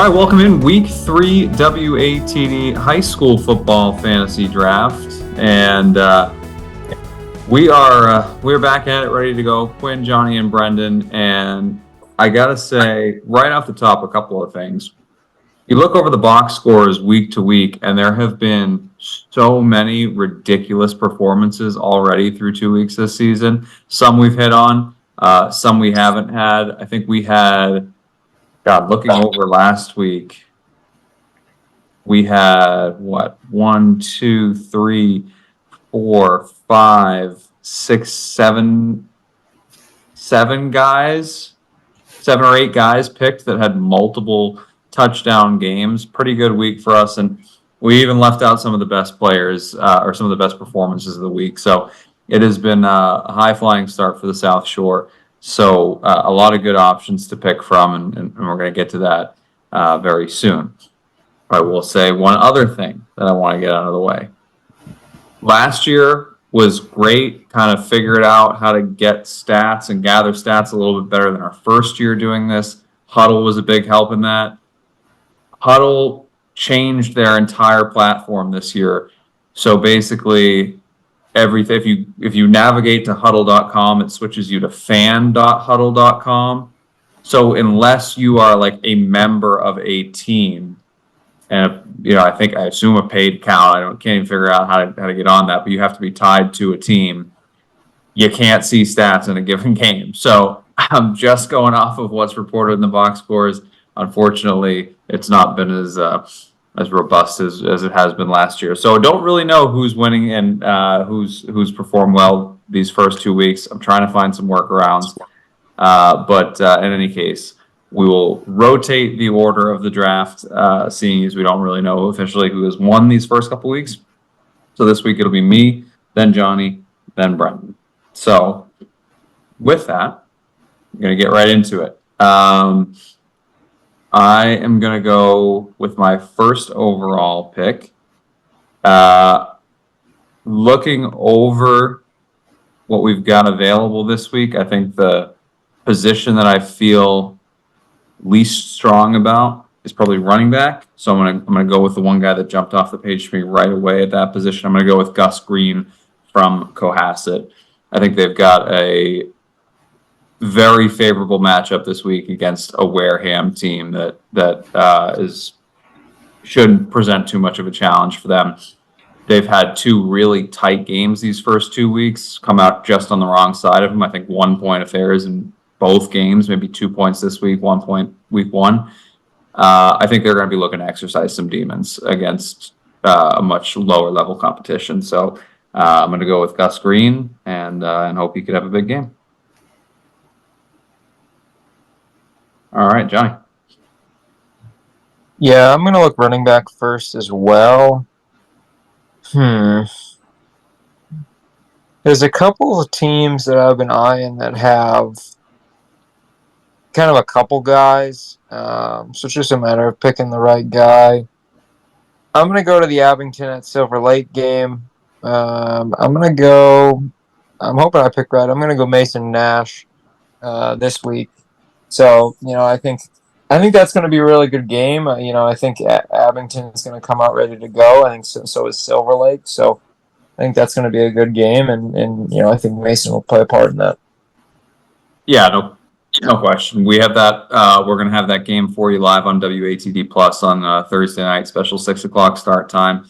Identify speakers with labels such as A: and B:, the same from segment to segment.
A: All right, welcome in week 3 WATD high school football fantasy draft, and we're back at it, ready to go. Quinn, Johnny, and Brendan, and I gotta say right off the top a couple of things. You look over the box scores week to week, and there have been so many ridiculous performances already through 2 weeks this season. Some we've hit on, some we haven't had. I think we had. God, looking over last week, we had what? 1, 2, 3, 4, 5, 6, 7 guys, 7 or 8 guys picked that had multiple touchdown games. Pretty good week for us, and we even left out some of the best players or some of the best performances of the week. So it has been a high-flying start for the South Shore. So a lot of good options to pick from, and we're going to get to that very soon. I will say one other thing that I want to get out of the way. Last year was great, kind of figured out how to get stats and gather stats a little bit better than our first year doing this. Huddle was a big help in that. Huddle changed their entire platform this year. So basically, everything, if you navigate to huddle.com, it switches you to fan.huddle.com. So unless you are like a member of a team, and I assume a paid account, can't even figure out how to get on that, but you have to be tied to a team. You can't see stats in a given game. So I'm just going off of what's reported in the box scores. Unfortunately, it's not been as robust as it has been last year. So don't really know who's winning and who's performed well these first 2 weeks. I'm trying to find some workarounds. But in any case, we will rotate the order of the draft, seeing as we don't really know officially who has won these first couple weeks. So this week it'll be me, then Johnny, then Brendan. So with that, I'm going to get right into it. I am going to go with my first overall pick. Looking over what we've got available this week, I think the position that I feel least strong about is probably running back. So I'm gonna go with the one guy that jumped off the page for me right away at that position. I'm gonna go with Gus Green from Cohasset. I think they've got a very favorable matchup this week against a Wareham team that shouldn't present too much of a challenge for them. They've had 2 really tight games these first 2 weeks, come out just on the wrong side of them. I think 1 point affairs in both games, maybe 2 points this week, 1 point week 1. I think they're going to be looking to exercise some demons against a much lower level competition. So I'm going to go with Gus Green and hope he could have a big game. All right, Johnny.
B: Yeah, I'm going to look running back first as well. There's a couple of teams that I've been eyeing that have kind of a couple guys. So it's just a matter of picking the right guy. I'm going to go to the Abington at Silver Lake game. I'm hoping I pick right. I'm going to go Mason Nash this week. So, I think that's going to be a really good game. I think Abington is going to come out ready to go. I think so is Silver Lake. So I think that's going to be a good game, and I think Mason will play a part in that.
A: Yeah, no question. We have that. We're going to have that game for you live on WATD Plus on Thursday night, special 6:00 start time.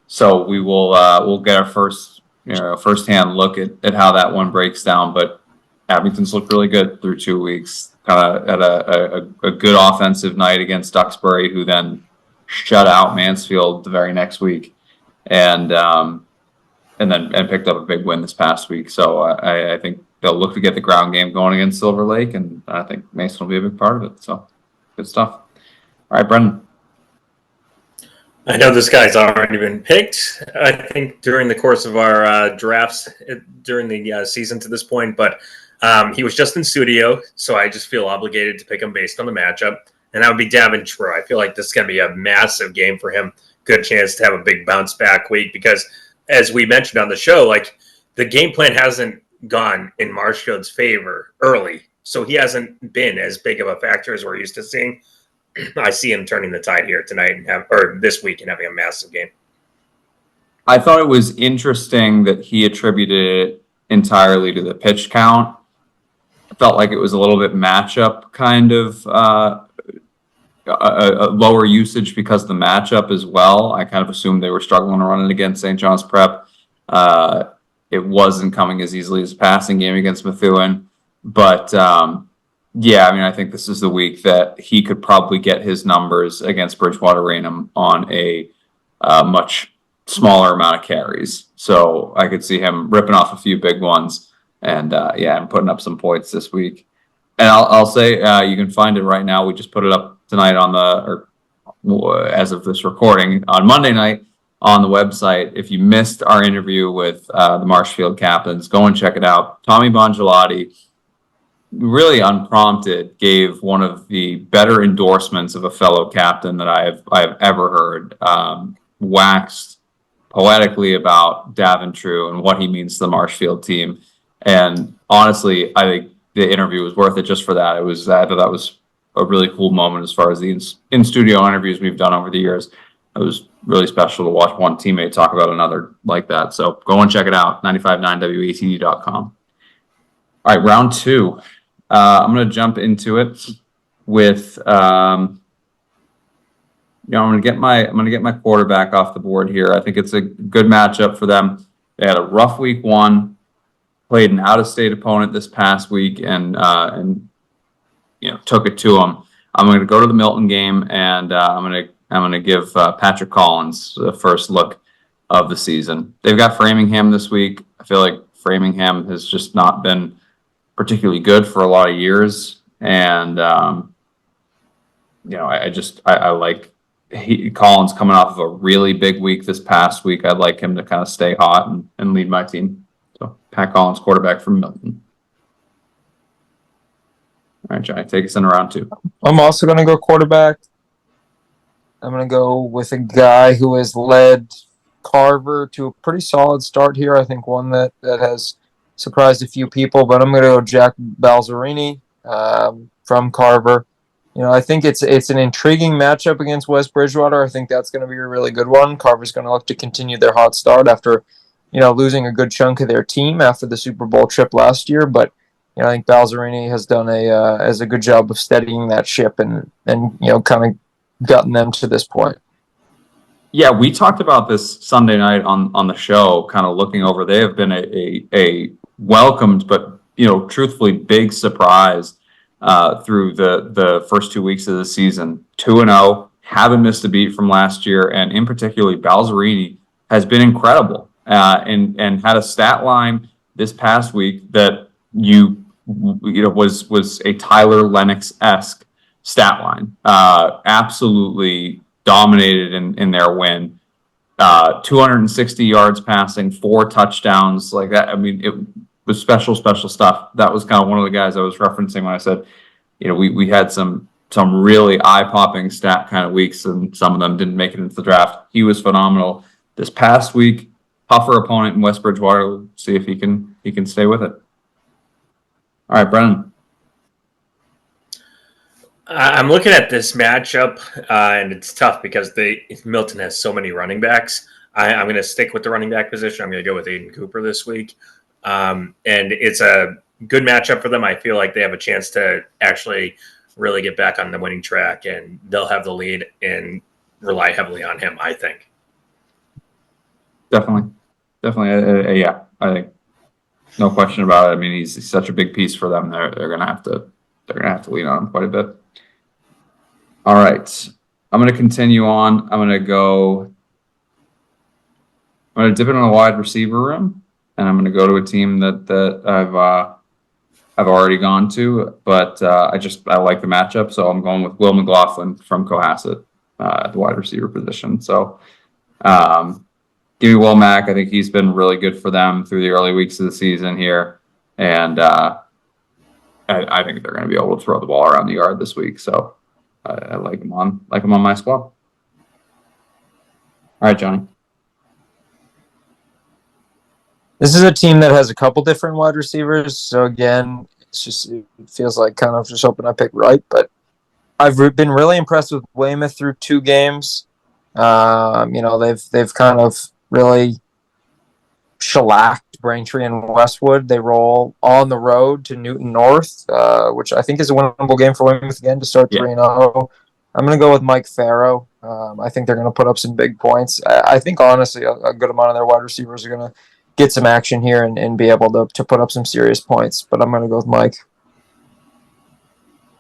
A: So we will we'll get our first-hand look at how that one breaks down. But Abington's looked really good through 2 weeks. Kind of had a good offensive night against Duxbury, who then shut out Mansfield the very next week, and picked up a big win this past week. So I think they'll look to get the ground game going against Silver Lake, and I think Mason will be a big part of it. So good stuff. All right, Brendan.
C: I know this guy's already been picked, I think, during the course of our drafts during the season to this point, but he was just in studio, so I just feel obligated to pick him based on the matchup, and that would be Davin Troy. I feel like this is going to be a massive game for him. Good chance to have a big bounce back week because, as we mentioned on the show, like the game plan hasn't gone in Marshfield's favor early, so he hasn't been as big of a factor as we're used to seeing. I see him turning the tide here tonight or this week and having a massive game.
A: I thought it was interesting that he attributed it entirely to the pitch count. I felt like it was a little bit matchup kind of a lower usage because of the matchup as well. I kind of assumed they were struggling to run it against St. John's Prep. It wasn't coming as easily as a passing game against Methuen. But yeah, I mean, I think this is the week that he could probably get his numbers against Bridgewater Raynham on a much smaller amount of carries. So I could see him ripping off a few big ones and yeah, and putting up some points this week. And I'll say you can find it right now. We just put it up tonight on or as of this recording on Monday night on the website. If you missed our interview with the Marshfield captains, go and check it out. Tommy Bongelati, really unprompted, gave one of the better endorsements of a fellow captain that I have ever heard. Waxed poetically about Daventry and what he means to the Marshfield team. And honestly, I think the interview was worth it just for that. I thought that was a really cool moment as far as the in-studio interviews we've done over the years. It was really special to watch one teammate talk about another like that. So go and check it out, 959watd.com. All right, round two. I'm going to jump into it with, I'm going to get my quarterback off the board here. I think it's a good matchup for them. They had a rough week one, played an out-of-state opponent this past week, and took it to them. I'm going to go to the Milton game, and I'm going to give Patrick Collins the first look of the season. They've got Framingham this week. I feel like Framingham has just not been particularly good for a lot of years, and I like Collins coming off of a really big week this past week. I'd like him to kind of stay hot and lead my team. So Pat Collins, quarterback from Milton. All right, Johnny, take us in round two.
B: I'm also going to go quarterback. I'm going to go with a guy who has led Carver to a pretty solid start here. I think one that has surprised a few people, but I'm going to go Jack Balzerini from Carver. I think it's an intriguing matchup against West Bridgewater. I think that's going to be a really good one. Carver's going to look to continue their hot start after, losing a good chunk of their team after the Super Bowl trip last year. But I think Balzerini has done a good job of steadying that ship and kind of gotten them to this point.
A: Yeah, we talked about this Sunday night on the show, kind of looking over. They have been a welcomed but truthfully big surprise through the first 2 weeks of the season. 2-0, haven't missed a beat from last year, and in particular, Balzerini has been incredible and had a stat line this past week that was a Tyler Lennox-esque stat line. Absolutely dominated in their win. 260 yards passing, 4 touchdowns, like that. I mean, it was special stuff. That was kind of one of the guys I was referencing when I said, we had some really eye-popping stat kind of weeks, and some of them didn't make it into the draft. He was phenomenal this past week. Tougher opponent in West Bridgewater. We'll see if he can stay with it. All right, Brennan.
C: I'm looking at this matchup, and it's tough because Milton has so many running backs. I'm going to stick with the running back position. I'm going to go with Aiden Cooper this week. And it's a good matchup for them. I feel like they have a chance to actually really get back on the winning track, and they'll have the lead and rely heavily on him, I think.
A: Definitely. Yeah, I think no question about it. I mean, he's such a big piece for them. They're gonna have to lean on him quite a bit. All right, I'm gonna continue on. I'm gonna dip in a wide receiver room, and I'm gonna go to a team that I've already gone to, but I like the matchup, so I'm going with Will McLaughlin from Cohasset at the wide receiver position. So. Give me Will Mack. I think he's been really good for them through the early weeks of the season here, and I think they're going to be able to throw the ball around the yard this week. So I like him on my squad. All right, Johnny.
B: This is a team that has a couple different wide receivers. So again, it feels like kind of just hoping I pick right, but I've been really impressed with Weymouth through 2 games. They've kind of really shellacked Braintree and Westwood. They roll on the road to Newton North, which I think is a winnable game for Weymouth again to start 3-0. I'm going to go with Mike Farrow. I think they're going to put up some big points. I think, honestly, a good amount of their wide receivers are going to get some action here and be able to put up some serious points. But I'm going to go with Mike.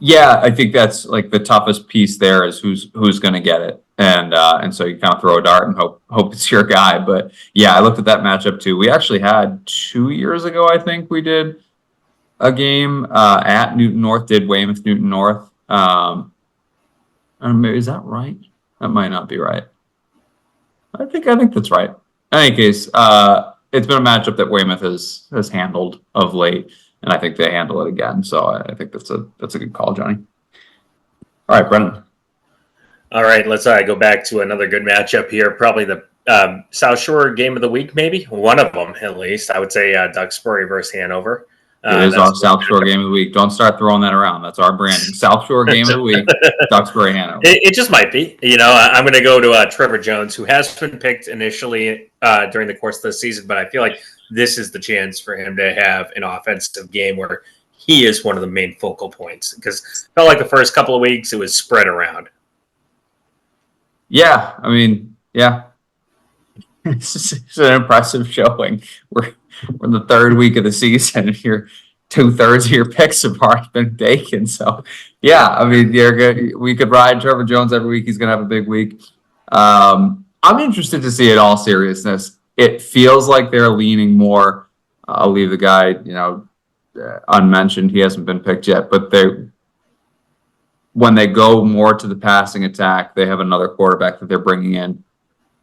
A: Yeah, I think that's like the toughest piece there is who's going to get it, and so you kind of throw a dart and hope it's your guy. But yeah, I looked at that matchup too. We actually had 2 years ago, I think we did a game at Newton North. Did Weymouth Newton North? Is that right? That might not be right. I think that's right. In any case, it's been a matchup that Weymouth has handled of late, and I think they handle it again. So I think that's a good call, Johnny. All right, Brendan.
C: All right, let's go back to another good matchup here. Probably the South Shore game of the week, maybe one of them at least. I would say Duxbury versus Hanover.
A: It is our South Shore game of the week. Don't start throwing that around. That's our branding. South Shore game of the week, Duxbury, Hanover.
C: It just might be. I'm going to go to Trevor Jones, who has been picked initially during the course of the season, but I feel like this is the chance for him to have an offensive game where he is one of the main focal points, because it felt like the first couple of weeks it was spread around.
A: Yeah, I mean, yeah. It's an impressive showing. We're in the 3rd week of the season, and you're 2/3 of your picks have already been taken. So, yeah, I mean, you're good. We could ride Trevor Jones every week. He's going to have a big week. I'm interested to see, in all seriousness, it feels like they're leaning more. I'll leave the guy, unmentioned. He hasn't been picked yet, but when they go more to the passing attack, they have another quarterback that they're bringing in.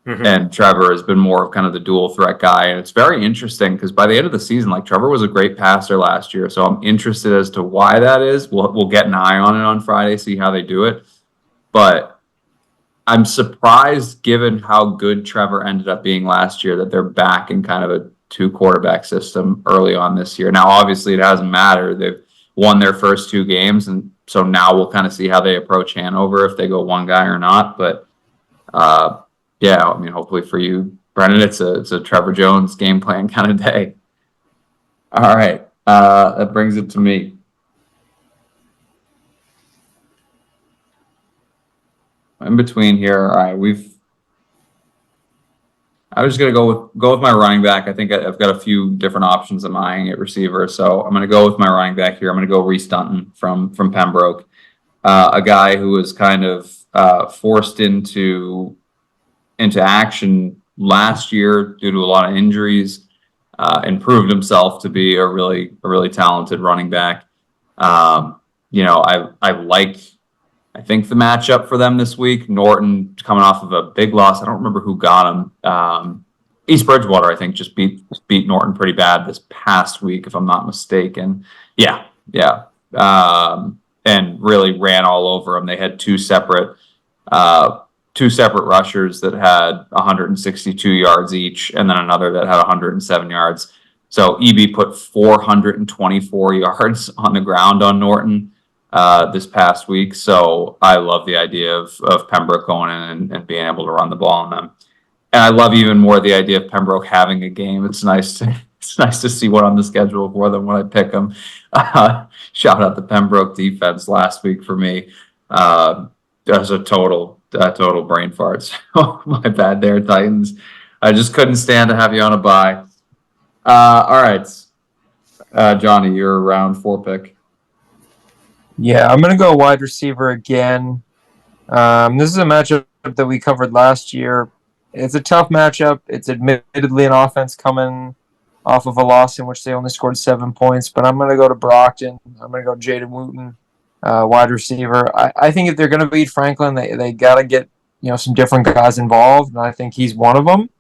A: Mm-hmm. And Trevor has been more of kind of the dual threat guy. And it's very interesting because by the end of the season, like, Trevor was a great passer last year. So I'm interested as to why that is. We'll get an eye on it on Friday, see how they do it. But I'm surprised, given how good Trevor ended up being last year, that they're back in kind of a 2-quarterback system early on this year. Now, obviously, it hasn't mattered. They've won their first 2 games. And so now we'll kind of see how they approach Hanover, if they go one guy or not. But, yeah, I mean, hopefully for you, Brendan, it's a Trevor Jones game plan kind of day. All right, that brings it to me. In between here, all right, I was gonna go with my running back. I think I've got a few different options I'm eyeing at receiver, so I'm gonna go with my running back here. I'm gonna go Reese Dunton from Pembroke, a guy who was kind of forced into action last year due to a lot of injuries, and proved himself to be a really talented running back. I think the matchup for them this week, Norton coming off of a big loss. I don't remember who got him. East Bridgewater, I think, just beat Norton pretty bad this past week, if I'm not mistaken. Yeah. And really ran all over him. They had two separate rushers that had 162 yards each, and then another that had 107 yards. So EB put 424 yards on the ground on Norton this past week. So I love the idea of Pembroke going in and being able to run the ball on them. And I love even more the idea of Pembroke having a game. It's nice to see one on the schedule for them when I pick them. Shout out the Pembroke defense last week for me. That was a total brain fart. So my bad there, Titans. I just couldn't stand to have you on a bye. All right, Johnny, your round 4 pick.
B: Yeah, I'm going to go wide receiver again. This is a matchup that we covered last year. It's a tough matchup. It's admittedly an offense coming off of a loss in which they only scored 7 points, but I'm going to go to Brockton. I'm going to go Jaden Wooten, wide receiver. I think if they're going to beat Franklin, they got to get some different guys involved, and I think he's one of them.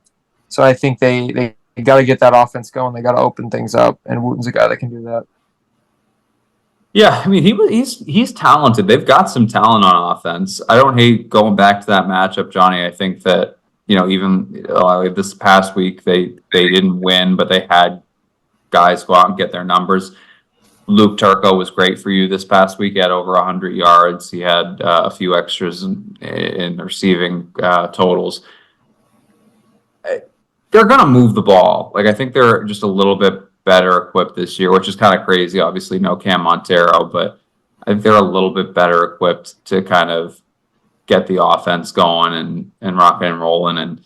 B: So I think they got to get that offense going. They got to open things up, and Wooten's a guy that can do that.
A: Yeah, I mean, he's talented. They've got some talent on offense. I don't hate going back to that matchup, Johnny. I think that even this past week they didn't win, but they had guys go out and get their numbers. Luke Turco was great for you this past week. He had over 100 yards. He had a few extras in receiving totals. They're going to move the ball. Like, I think they're just a little bit better equipped this year, which is kind of crazy. Obviously, no Cam Montero, but I think they're a little bit better equipped to kind of get the offense going and rocking and rolling. And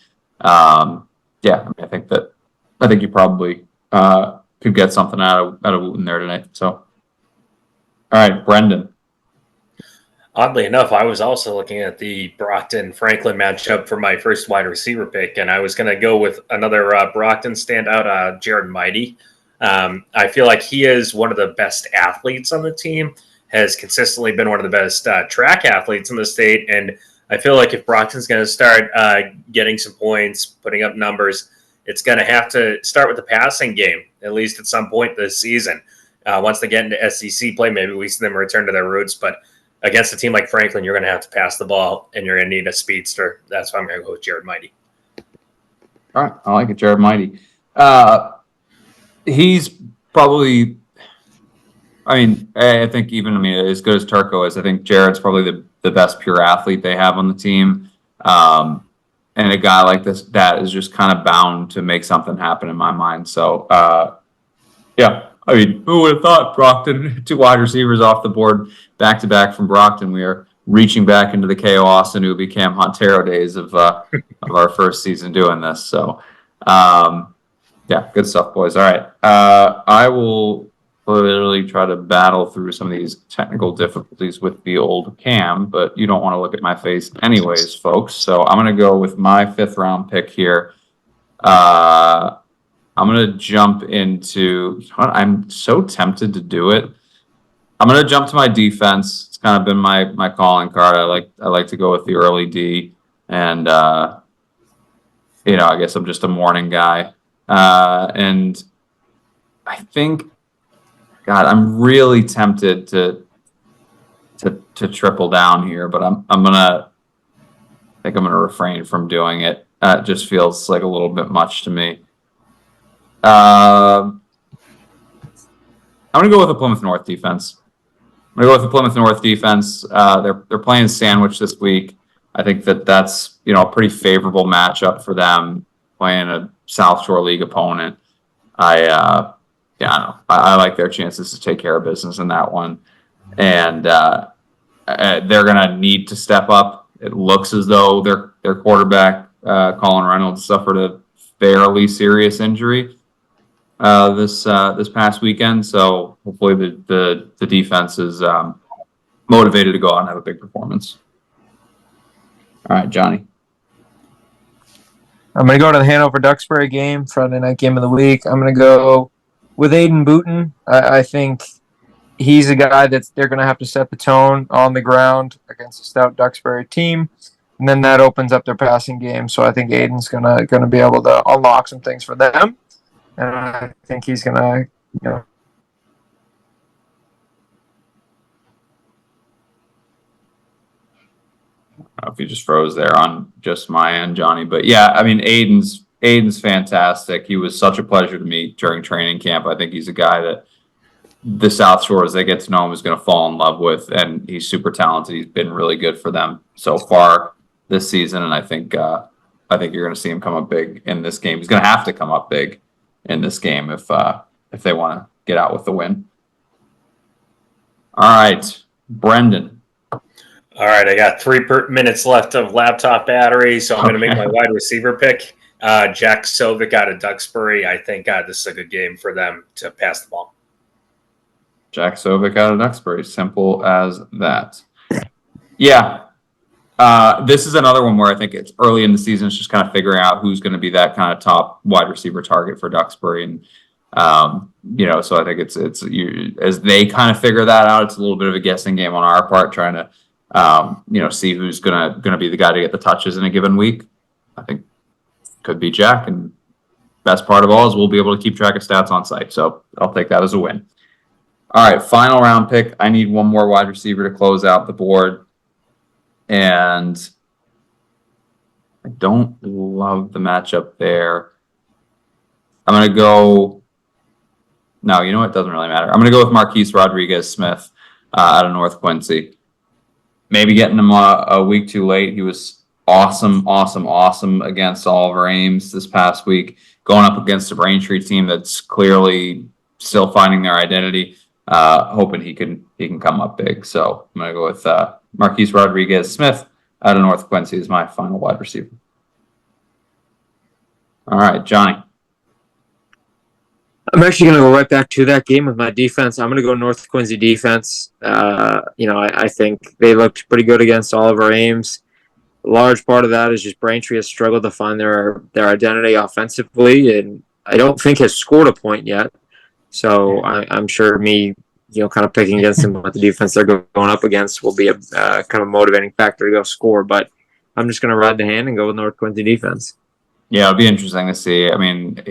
A: yeah, I mean, I think you probably could get something out of Wooten there tonight. So, all right, Brendan.
C: Oddly enough, I was also looking at the Brockton-Franklin matchup for my first wide receiver pick, and I was going to go with another Brockton standout, Jared Mighty. I feel like he is one of the best athletes on the team, has consistently been one of the best track athletes in the state, and I feel like if Brockton's going to start getting some points, putting up numbers, it's going to have to start with the passing game, at least at some point this season. Once they get into SEC play, maybe we see them return to their roots, but against a team like Franklin, you're going to have to pass the ball, and you're going to need a speedster. That's why I'm going to go with Jared Mighty.
A: All right, I like it, Jared Mighty. He's probably, I think as good as Turco is, I think Jared's probably the best pure athlete they have on the team. And a guy like that is just kind of bound to make something happen in my mind. So, yeah. I mean, who would have thought Brockton, 2 wide receivers off the board back-to-back from Brockton. We are reaching back into the K.O. Austin who became Montero days of our first season doing this. So, yeah, good stuff, boys. All right. I will literally try to battle through some of these technical difficulties with the old cam, but you don't want to look at my face anyways, folks. So I'm going to go with my 5th-round pick here. I'm going to jump into, I'm so tempted to do it. I'm going to jump to my defense. It's kind of been my calling card. I like to go with the early D, and I guess I'm just a morning guy. And I think, God, I'm really tempted to triple down here, but I think I'm gonna refrain from doing it. It just feels like a little bit much to me. I'm going to go with the Plymouth North defense. They're playing Sandwich this week. I think that's a pretty favorable matchup for them playing a South Shore League opponent. I don't know. I like their chances to take care of business in that one, and they're going to need to step up. It looks as though their quarterback Colin Reynolds suffered a fairly serious injury this past weekend. So hopefully the defense is motivated to go out and have a big performance. All right, Johnny.
B: I'm going to go to the Hanover Duxbury game, Friday night game of the week. I'm going to go with Aiden Booten. I think he's a guy that they're going to have to set the tone on the ground against a stout Duxbury team, and then that opens up their passing game. So I think Aiden's going to be able to unlock some things for them, and I think he's going to
A: If you just froze there on just my end, Johnny. But yeah, I mean, Aiden's fantastic. He was such a pleasure to meet during training camp. I think he's a guy that the South Shore, as they get to know him, is going to fall in love with, and he's super talented. He's been really good for them so far this season, and I think you're going to see him come up big in this game. He's going to have to come up big in this game if they want to get out with the win. All right, Brendan.
C: All right, I got 3 minutes left of laptop battery, so I'm going to make my wide receiver pick. Jack Sovic out of Duxbury. I think this is a good game for them to pass the ball.
A: Jack Sovic out of Duxbury. Simple as that. Yeah. This is another one where I think it's early in the season. It's just kind of figuring out who's going to be that kind of top wide receiver target for Duxbury. And, so I think it's as they kind of figure that out, it's a little bit of a guessing game on our part, trying to, see who's gonna be the guy to get the touches in a given week. I think could be Jack, and best part of all is we'll be able to keep track of stats on site. So I'll take that as a win. All right, final round pick. I need one more wide receiver to close out the board, and I don't love the matchup there. I'm gonna go No, you know what? It doesn't really matter. I'm going to go with Marquise Rodriguez-Smith out of North Quincy. Maybe getting him a week too late. He was awesome against Oliver Ames this past week, going up against a Braintree team that's clearly still finding their identity. Hoping he can come up big. So I'm going to go with Marquise Rodriguez-Smith out of North Quincy is my final wide receiver. All right, Johnny.
B: I'm actually going to go right back to that game with my defense. I'm going to go North Quincy defense. I think they looked pretty good against Oliver Ames. A large part of that is just Braintree has struggled to find their identity offensively, and I don't think has scored a point yet. So I'm sure me, kind of picking against them with the defense they're going up against will be a kind of motivating factor to go score. But I'm just going to ride the hand and go with North Quincy defense.
A: Yeah, it'll be interesting to see. I mean,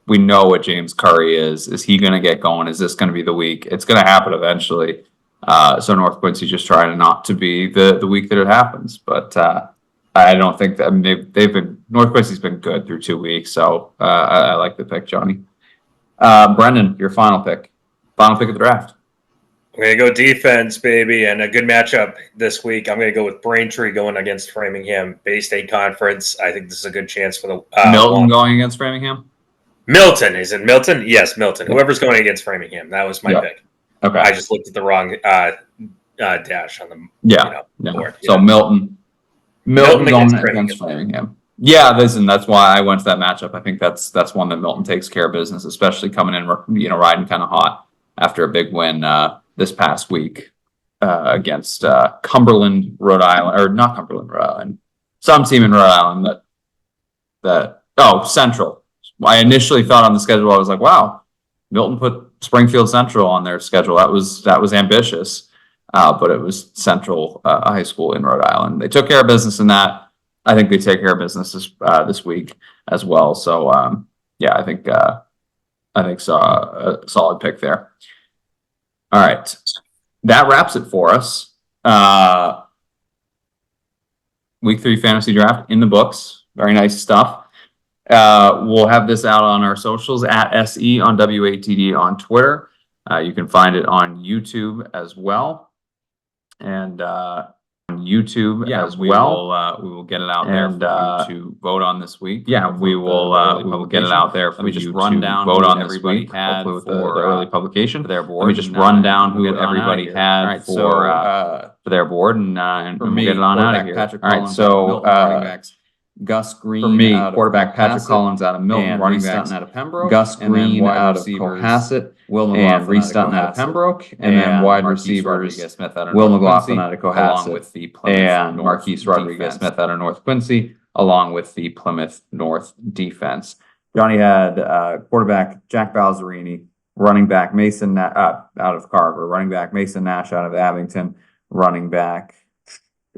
A: we know what James Curry is. Is he going to get going? Is this going to be the week? It's going to happen eventually. So North Quincy just trying not to be the week that it happens. But I don't think that they've been North Quincy's been good through 2 weeks. So I like the pick, Johnny. Brendan, your final pick of the draft.
C: I'm going to go defense, baby, and a good matchup this week. I'm going to go with Braintree going against Framingham, Bay State Conference. I think this is a good chance for the
A: Milton going against Framingham.
C: Milton, is it Milton? Yes, Milton. Whoever's going against Framingham, that was my pick.
A: Okay,
C: I just looked at the wrong dash on the board.
A: So Milton going against Framingham. Yeah, listen, that's why I went to that matchup. I think that's one that Milton takes care of business, especially coming in, riding kind of hot after a big win this past week against Cumberland, Rhode Island, or not Cumberland, Rhode Island, some team in Rhode Island Central. I initially thought on the schedule, I was like, wow, Milton put Springfield Central on their schedule. That was ambitious, but it was Central High School in Rhode Island. They took care of business in that. I think they take care of business this week as well. So I think so, a solid pick there. All right, that wraps it for us. Week 3 fantasy draft in the books. Very nice stuff. We'll have this out on our socials at SE on WATD on Twitter. You can find it on YouTube as well. And on YouTube as well. We will get it out there for you to vote on this week. Yeah, we will get it out there for you to vote on this week. Hopefully with the early publication for their board. Let me just run down who everybody had for their board, and we'll get it on out of here. All right, so Gus Green for me, quarterback Patrick Collins out of Milton, running backs out of Pembroke, Gus Green out of Cohasset, Will McLaughlin out of Pembroke, and then wide receivers Will McLaughlin out of Cohasset, along with the and Marquise Rodriguez-Smith out of North Quincy, along with the Plymouth North defense. Johnny had quarterback Jack Balzerini, running back Mason out of Carver, running back Mason Nash out of Abington, running back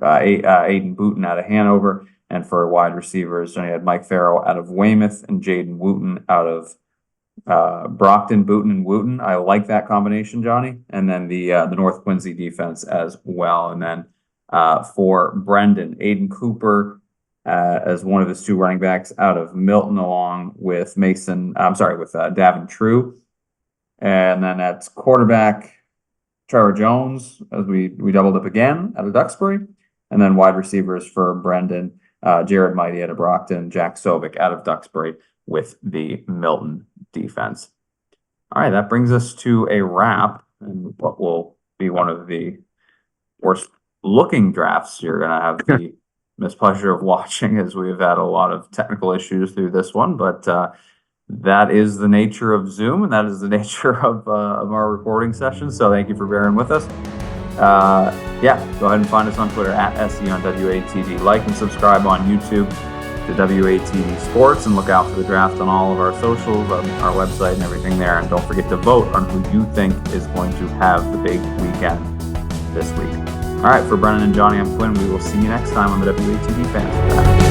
A: Aiden Booten out of Hanover. And for wide receivers, Johnny had Mike Farrell out of Weymouth and Jaden Wooten out of Brockton, Booten, and Wooten. I like that combination, Johnny. And then the North Quincy defense as well. And then for Brendan, Aiden Cooper as one of his 2 running backs out of Milton, along with Davin True. And then at quarterback, Trevor Jones, as we doubled up again out of Duxbury. And then wide receivers for Brendan, Jared Mighty out of Brockton, Jack Sovic out of Duxbury with the Milton defense. All right, that brings us to a wrap, and what will be one of the worst looking drafts you're going to have the mispleasure of watching, as we've had a lot of technical issues through this one, but that is the nature of Zoom, and that is the nature of our recording session. So thank you for bearing with us. Go ahead and find us on Twitter at SE on WATD. Like and subscribe on YouTube to WATD Sports, and look out for the draft on all of our socials, on our website, and everything there. And don't forget to vote on who you think is going to have the big weekend this week. All right, for Brennan and Johnny, I'm Quinn. We will see you next time on the WATD Fantasy Draft.